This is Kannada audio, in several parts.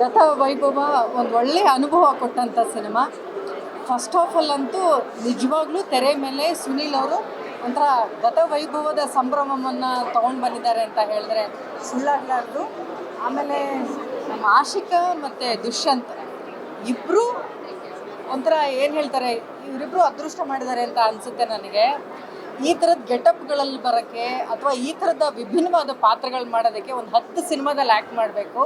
ಗತ ವೈಭವ ಒಂದು ಒಳ್ಳೆಯ ಅನುಭವ ಕೊಟ್ಟಂಥ ಸಿನಿಮಾ. ಫಸ್ಟ್ ಹಾಫಲ್ಲಂತೂ ನಿಜವಾಗ್ಲೂ ತೆರೆ ಮೇಲೆ ಸುನೀಲ್ ಅವರು ಒಂಥರ ಗತ ವೈಭವದ ಸಂಭ್ರಮವನ್ನು ತೊಗೊಂಡು ಬಂದಿದ್ದಾರೆ ಅಂತ ಹೇಳಿದ್ರೆ ಸುಳ್ಳಾಗಲಾರ್ದು. ಆಮೇಲೆ ನಮ್ಮ ಆಶಿಕಾ ಮತ್ತು ದುಷ್ಯಂತ್ ಇಬ್ಬರು ಒಂಥರ ಏನು ಹೇಳ್ತಾರೆ, ಇವರಿಬ್ಬರು ಅದೃಷ್ಟ ಮಾಡಿದ್ದಾರೆ ಅಂತ ಅನಿಸುತ್ತೆ ನನಗೆ. ಈ ಥರದ ಗೆಟಪ್ಗಳಲ್ಲಿ ಬರೋಕ್ಕೆ ಅಥವಾ ಈ ಥರದ ವಿಭಿನ್ನವಾದ ಪಾತ್ರಗಳು ಮಾಡೋದಕ್ಕೆ ಒಂದು 10 ಸಿನಿಮಾದಲ್ಲಿ ಆ್ಯಕ್ಟ್ ಮಾಡಬೇಕು.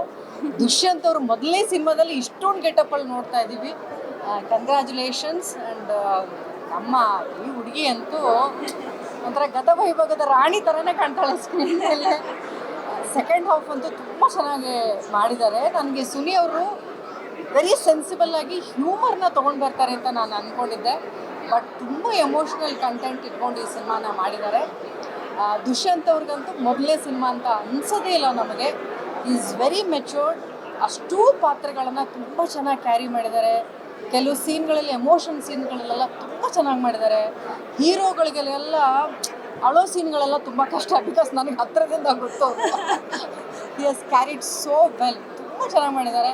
ದುಷ್ಯಂತ್ ಅವರು ಮೊದಲನೇ ಸಿನಿಮಾದಲ್ಲಿ ಇಷ್ಟೊಂದು ಗೆಟಪ್ಪಲ್ಲಿ ನೋಡ್ತಾ ಇದ್ದೀವಿ. ಕಂಗ್ರ್ಯಾಚುಲೇಷನ್ಸ್. ಆ್ಯಂಡ್ ನಮ್ಮ ಈ ಹುಡುಗಿ ಅಂತೂ ಒಂಥರ ಗತ ವೈಭವದ ರಾಣಿ ಥರನೇ ಕಾಣ್ತಾಳೆ ಸ್ಕ್ರೀನ್ ಮೇಲೆ. ಸೆಕೆಂಡ್ ಹಾಫ್ ಅಂತೂ ತುಂಬ ಚೆನ್ನಾಗಿ ಮಾಡಿದ್ದಾರೆ. ನನಗೆ ಸುನಿ ಅವರು ವೆರಿ ಸೆನ್ಸಿಬಲ್ ಆಗಿ ಹ್ಯೂಮರ್ನ ತೊಗೊಂಡು ಬರ್ತಾರೆ ಅಂತ ನಾನು ಅಂದ್ಕೊಂಡಿದ್ದೆ. ಬಟ್ ತುಂಬ ಎಮೋಷ್ನಲ್ ಕಂಟೆಂಟ್ ಇಟ್ಕೊಂಡು ಈ ಸಿನಿಮಾನ ಮಾಡಿದ್ದಾರೆ. ದುಷ್ಯಂತ್ ಅವ್ರಿಗಂತೂ ಮೊದಲನೇ ಸಿನಿಮಾ ಅಂತ ಅನಿಸೋದೇ ಇಲ್ಲ ನಮಗೆ. Is very matured. ಅಷ್ಟೂ ಪಾತ್ರಗಳನ್ನು ತುಂಬ ಚೆನ್ನಾಗಿ ಕ್ಯಾರಿ ಮಾಡಿದ್ದಾರೆ. ಕೆಲವು ಸೀನ್ಗಳಲ್ಲಿ ಎಮೋಷನ್ ಸೀನ್ಗಳಲ್ಲೆಲ್ಲ ತುಂಬ ಚೆನ್ನಾಗಿ ಮಾಡಿದ್ದಾರೆ. ಹೀರೋಗಳಿಗೆಲ್ಲ ಅಳೋ ಸೀನ್ಗಳೆಲ್ಲ ತುಂಬ ಕಷ್ಟ, ಬಿಕಾಸ್ ನನಗೆ ಹತ್ತಿರದಿಂದ ಗೊತ್ತು. ಹಿ ಹಸ್ ಕ್ಯಾರಿಡ್ ಸೋ ವೆಲ್. ತುಂಬ ಚೆನ್ನಾಗಿ ಮಾಡಿದ್ದಾರೆ.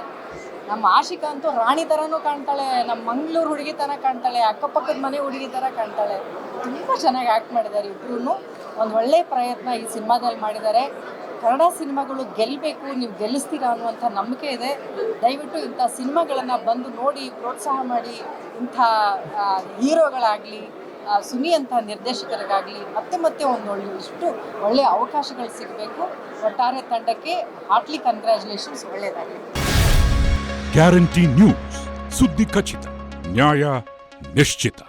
ನಮ್ಮ ಆಶಿಕಾ ಅಂತೂ ರಾಣಿ ಥರನೂ ಕಾಣ್ತಾಳೆ, ನಮ್ಮ ಮಂಗಳೂರು ಹುಡುಗಿ ಥರ ಕಾಣ್ತಾಳೆ, ಅಕ್ಕಪಕ್ಕದ ಮನೆ ಹುಡುಗಿ ಥರ ಕಾಣ್ತಾಳೆ. ತುಂಬ ಚೆನ್ನಾಗಿ ಆ್ಯಕ್ಟ್ ಮಾಡಿದ್ದಾರೆ ಇಬ್ಬರೂ. ಒಂದು ಒಳ್ಳೆಯ ಪ್ರಯತ್ನ ಈ ಸಿನಿಮಾದಲ್ಲಿ ಮಾಡಿದ್ದಾರೆ. ಕನ್ನಡ ಸಿನಿಮಾಗಳು ಗೆಲ್ಲಬೇಕು, ನೀವು ಗೆಲ್ಲಿಸ್ತೀರಾ ಅನ್ನುವಂಥ ನಂಬಿಕೆ ಇದೆ. ದಯವಿಟ್ಟು ಇಂಥ ಸಿನಿಮಾಗಳನ್ನು ಬಂದು ನೋಡಿ ಪ್ರೋತ್ಸಾಹ ಮಾಡಿ. ಇಂಥ ಹೀರೋಗಳಾಗಲಿ ಸುನಿ ಅಂತ ನಿರ್ದೇಶಕರಿಗಾಗಲಿ ಮತ್ತೆ ಇಷ್ಟು ಒಳ್ಳೆಯ ಅವಕಾಶಗಳು ಸಿಗಬೇಕು. ಒಟ್ಟಾರೆ ತಂಡಕ್ಕೆ ಹಾರ್ಟ್ಲಿ ಕಂಗ್ರ್ಯಾಚುಲೇಷನ್ಸ್. ಒಳ್ಳೆಯದಾಗಲಿ. ಗ್ಯಾರಂಟಿ ನ್ಯೂಸ್, ಸುದ್ದಿ ಖಚಿತ, ನ್ಯಾಯ ನಿಶ್ಚಿತ.